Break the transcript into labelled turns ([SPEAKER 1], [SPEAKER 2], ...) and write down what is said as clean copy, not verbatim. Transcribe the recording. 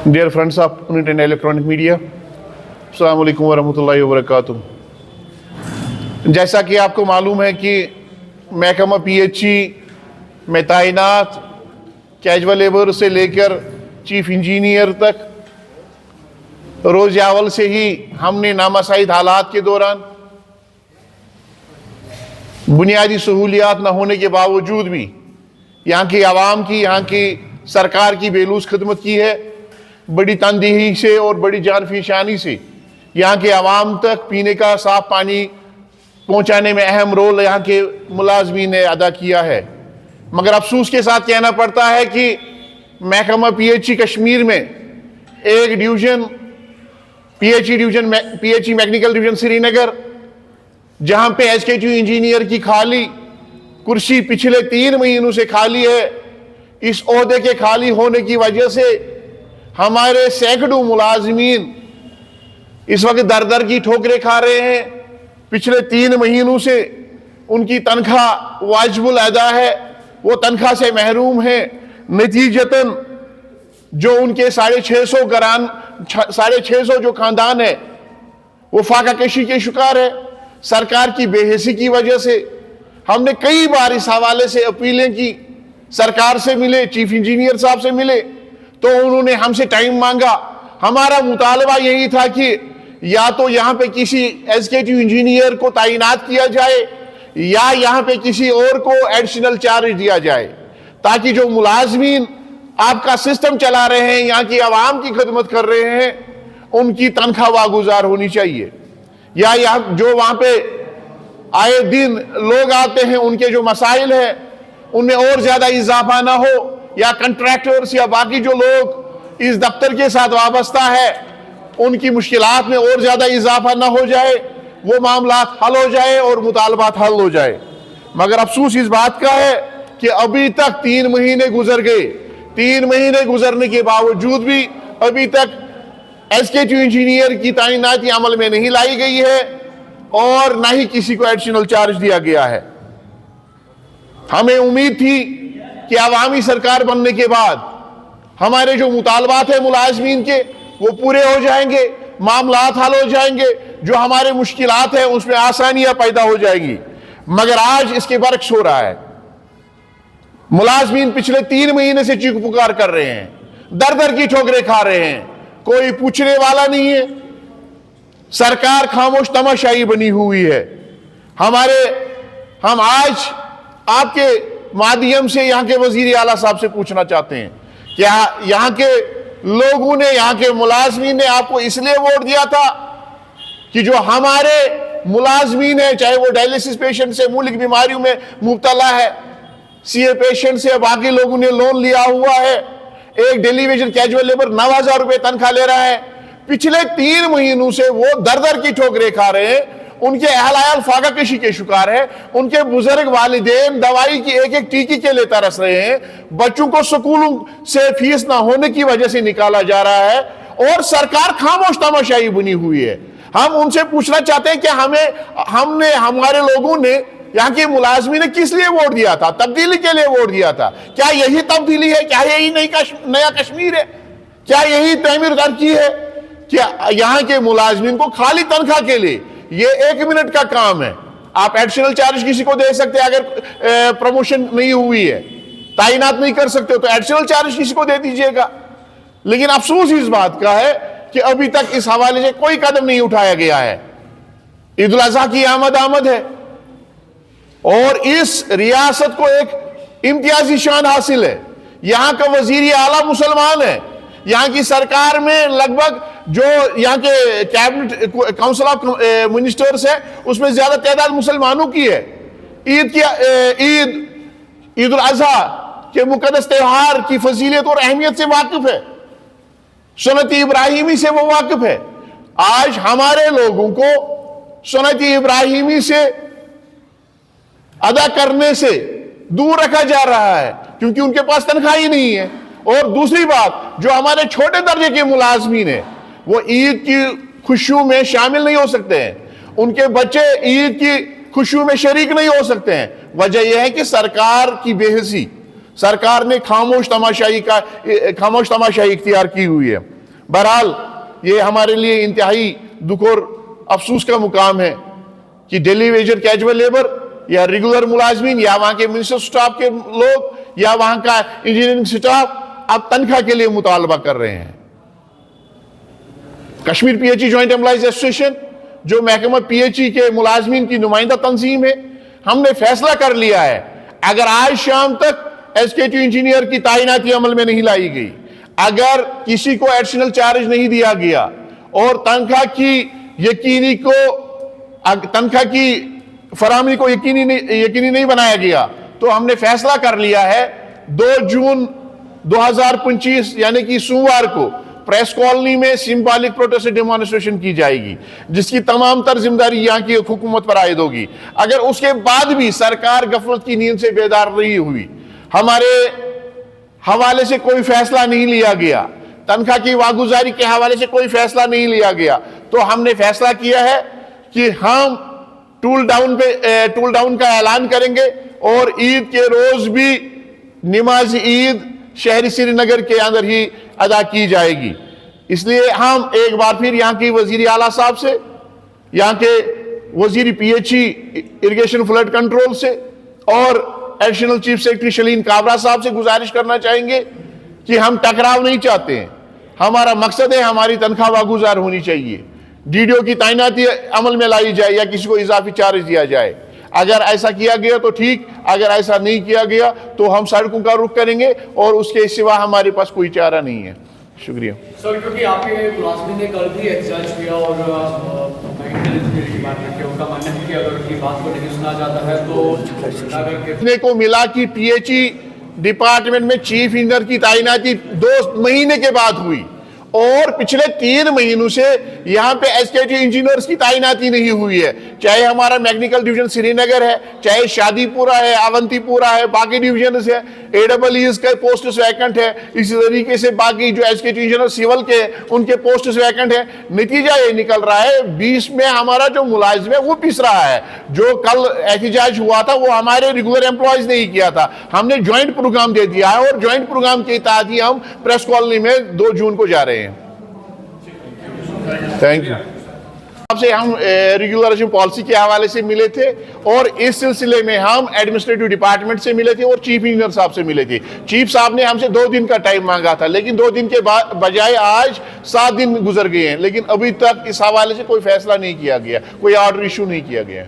[SPEAKER 1] Dear friends of Print and Electronic Media, अस्सलाम वालेकुम वरहमतुल्लाहि वबरकातुहू। जैसा कि आपको मालूम है कि महकमा PHE में तैनात कैजुअल लेबर से लेकर चीफ इंजीनियर तक रोज़ अव्वल से ही हमने नामासाइद हालात के दौरान बुनियादी सहूलियात न होने के बावजूद भी यहाँ की आवाम की, यहाँ की सरकार की बेलूस खिदमत की है। बड़ी तनदेही से और बड़ी जानफिशानी से यहाँ के आवाम तक पीने का साफ पानी पहुँचाने में अहम रोल यहाँ के मुलाजमीन ने अदा किया है। मगर अफसोस के साथ कहना पड़ता है कि महकमा PHE कश्मीर में एक division PHE mechanical division Srinagar, जहाँ पे SKTU इंजीनियर की खाली कुर्सी पिछले 3 महीनों से खाली है। इस ओहदे के खाली होने की वजह से हमारे सैकड़ों मुलाजमीन इस वक्त दर दर की ठोकरें खा रहे हैं। पिछले 3 महीनों से उनकी तनख्वाह वाजिबुल अदा है, वो तनख्वाह से महरूम है। नतीजतन जो उनके 650 जो खानदान है वो फाका कशी के शिकार है। सरकार की बेहिसी की वजह से हमने कई बार इस हवाले से अपीलें की, सरकार से मिले, चीफ इंजीनियर साहब से मिले, तो उन्होंने हमसे टाइम मांगा। हमारा मुतालबा यही था कि या तो यहाँ पे किसी SKTU इंजीनियर को तैनात किया जाए या यहाँ पे किसी और को एडिशनल चार्ज दिया जाए, ताकि जो मुलाजमीन आपका सिस्टम चला रहे हैं, यहाँ की आवाम की खिदमत कर रहे हैं, उनकी तनख्वाह वागुजार होनी चाहिए। या यहाँ जो वहाँ पे आए दिन लोग आते हैं, उनके जो मसाइल हैं उनमें और ज्यादा इजाफा ना हो, या कंट्रैक्टर्स या बाकी जो लोग इस दफ्तर के साथ वाबस्ता है उनकी मुश्किलात में और ज्यादा इजाफा ना हो जाए, वो मामलात हल हो जाए और मुतालबात हल हो जाए। मगर अफसोस इस बात का है कि अभी तक 3 महीने गुजर गए। 3 महीने गुजरने के बावजूद भी अभी तक SKTU इंजीनियर की तैनाती अमल में नहीं लाई गई है और ना ही किसी को एडिशनल चार्ज दिया गया है। हमें उम्मीद थी कि अवामी सरकार बनने के बाद हमारे जो मुतालबात है मुलाजमीन के वो पूरे हो जाएंगे, मामलात हल हो जाएंगे, जो हमारे मुश्किलात हैं उसमें आसानियां पैदा हो जाएंगी। मगर आज इसके बरक्स हो रहा है। मुलाजमीन पिछले 3 महीने से चीख पुकार कर रहे हैं, दर दर की ठोकरें खा रहे हैं, कोई पूछने वाला नहीं है। सरकार खामोश तमाशाई बनी हुई है। हम आज आपके माध्यम से यहाँ के वजीर आला साहब से पूछना चाहते हैं, क्या यहाँ के लोगों ने, यहाँ के मुलाजमीन ने आपको इसलिए वोट दिया था कि जो हमारे मुलाजमीन है, चाहे वो डायलिसिस पेशेंट से, मूलिक बीमारियों में मुब्तला है, CA पेशेंट से, बाकी लोगों ने लोन लिया हुआ है, एक डेलीवेजन कैजुअल लेबर 9,000 रुपए तनख्वाह ले रहा है, पिछले 3 महीनों से वो दर दर की ठोकरें खा रहे हैं, उनके अहल फाका कशी के शिकार है, उनके बुजुर्ग वालिदैन दवाई की एक टीकी के लिए तरस रहे हैं, बच्चों को स्कूलों से फीस ना होने की वजह से निकाला जा रहा है और सरकार खामोश तमाशाई बनी हुई है। हम उनसे पूछना चाहते हैं कि हमारे लोगों ने, यहाँ के मुलाजमी ने किस लिए वोट दिया था? तब्दीली के लिए वोट दिया था। क्या यही तब्दीली है? क्या यही नया कश्मीर है? क्या यही तमीर तरक्की है? क्या यहाँ के मुलाजमीन को खाली तनख्वाह के लिए ये 1 मिनट का काम है? आप एडिशनल चार्ज किसी को दे सकते हैं, अगर प्रमोशन नहीं हुई है, तैनात नहीं कर सकते हो तो एडिशनल चार्ज किसी को दे दीजिएगा। लेकिन अफसोस इस बात का है कि अभी तक इस हवाले से कोई कदम नहीं उठाया गया है। ईद उल अजहा की आमद है और इस रियासत को एक इम्तियाजी शान हासिल है। यहाँ का वजीर आला मुसलमान है। यहाँ की सरकार में लगभग जो यहाँ के कैबिनेट काउंसिल ऑफ मिनिस्टर्स है उसमें ज्यादा तादाद मुसलमानों की है। ईद उल अजहा के मुकद्दस त्योहार की फजीलत और अहमियत से वाकिफ है, सुन्नत इब्राहिमी से वो वाकिफ है। आज हमारे लोगों को सुन्नत इब्राहिमी से अदा करने से दूर रखा जा रहा है क्योंकि उनके पास तनख्वाह ही नहीं है। और दूसरी बात, जो हमारे छोटे दर्जे के मुलाजमीन है वो ईद की खुशियों में शामिल नहीं हो सकते हैं, उनके बच्चे ईद की खुशियों में शरीक नहीं हो सकते हैं। वजह यह है कि सरकार की बेहिसी, सरकार ने खामोश तमाशाई इख्तियार की हुई है। بہرحال یہ ہمارے لیے انتہائی دکھ اور افسوس کا مقام ہے کہ ڈیلی ویجر کیجول لیبر یا ریگولر ملازمین یا وہاں کے منسٹر سٹاف کے لوگ یا وہاں کا انجینئرنگ سٹاف اب تنخواہ کے لیے مطالبہ کر رہے ہیں۔ Kashmir P H E joint employees association جو محکمہ پی ایچ ای کے ملازمین کی نمائندہ تنظیم ہے، ہم نے فیصلہ کر لیا ہے اگر آج شام تک ایگزیکٹو انجینئر کی تعیناتی عمل میں نہیں لائی گئی، اگر کسی کو ایڈیشنل چارج نہیں دیا گیا اور تنخواہ کی فراہمی کو یقینی نہیں بنایا گیا، تو ہم نے فیصلہ کر لیا ہے 2 جون 2025 یعنی کہ سوموار کو پریس کالونی میں سمبولک پروٹیسٹ ڈیمانسٹریشن کی جائے گی، جس کی تمام تر ذمہ داری یہاں کی حکومت پر عائد ہوگی۔ اگر اس کے بعد بھی سرکار غفلت کی نیند سے بیدار نہیں ہوئی، ہمارے حوالے سے کوئی فیصلہ نہیں لیا گیا، تنخواہ کی واگزاری کے حوالے سے کوئی فیصلہ نہیں لیا گیا، تو ہم نے فیصلہ کیا ہے کہ ہم ٹول ڈاؤن کا اعلان کریں گے اور عید کے روز بھی نماز عید شہری سری نگر کے اندر ہی ادا کی جائے گی۔ اس لیے ہم ایک بار پھر یہاں کی وزیر اعلیٰ صاحب سے، یہاں کے وزیر P H E irrigation flood control سے اور additional chief secretary Shaleen Kabra صاحب سے گزارش کرنا چاہیں گے کہ ہم ٹکراؤ نہیں چاہتے ہیں، ہمارا مقصد ہے ہماری تنخواہ واگزار ہونی چاہیے، ڈی ڈی او کی تعیناتی عمل میں لائی جائے یا کسی کو اضافی چارج دیا جائے۔ اگر ایسا کیا گیا تو ٹھیک، اگر ایسا نہیں کیا گیا تو ہم سڑکوں کا رخ کریں گے اور اس کے سوا ہمارے پاس کوئی چارہ نہیں ہے۔ شکریہ
[SPEAKER 2] سر، کیونکہ آپ کے ملازمین نے کل بھی احتجاج کیا اور ان کا ماننا ہے کہ اگر ان کی بات کو نہیں سنا جاتا ہے تو
[SPEAKER 1] سننے کو ملا کہ پی ایچ ای ڈپارٹمنٹ میں چیف انجینئر کی تعیناتی 2 مہینے کے بعد ہوئی اور پچھلے 3 مہینوں سے یہاں پہ ایگزیکٹو انجینئرز کی تعیناتی نہیں ہوئی ہے، چاہے ہمارا میکنیکل ڈویژن سری نگر ہے، چاہے شادی پورہ ہے، اونتی پورہ ہے، باقی ڈویژنز ہے، اے ڈبل ایز کے پوسٹس ویکنٹ ہے، اسی طریقے سے باقی جو ایگزیکٹو انجینئر سیول کے ان کے پوسٹس ویکنٹ ہے۔ نتیجہ یہ نکل رہا ہے 20 میں ہمارا جو ملازم ہے وہ پس رہا ہے۔ جو کل احتجاج ہوا تھا وہ ہمارے ریگولر امپلائیز نے ہی کیا تھا، ہم نے جوائنٹ پروگرام دے دیا ہے اور جوائنٹ پروگرام کے تحت ہی ہم پریس کالونی میں 2 جون کو جا رہے ہیں۔ Thank you. آپ سے ہم ریگولرائزیشن پالیسی کے حوالے سے ملے تھے اور اس سلسلے میں ہم ایڈمنسٹریٹو ڈپارٹمنٹ سے ملے تھے اور چیف انجینئر صاحب سے ملے تھے۔ چیف صاحب نے ہم سے 2 دن کا ٹائم مانگا تھا، لیکن 2 دن کے بجائے آج 7 دن گزر گئے ہیں، لیکن ابھی تک اس حوالے سے کوئی فیصلہ نہیں کیا گیا، کوئی آرڈر ایشو نہیں کیا گیا۔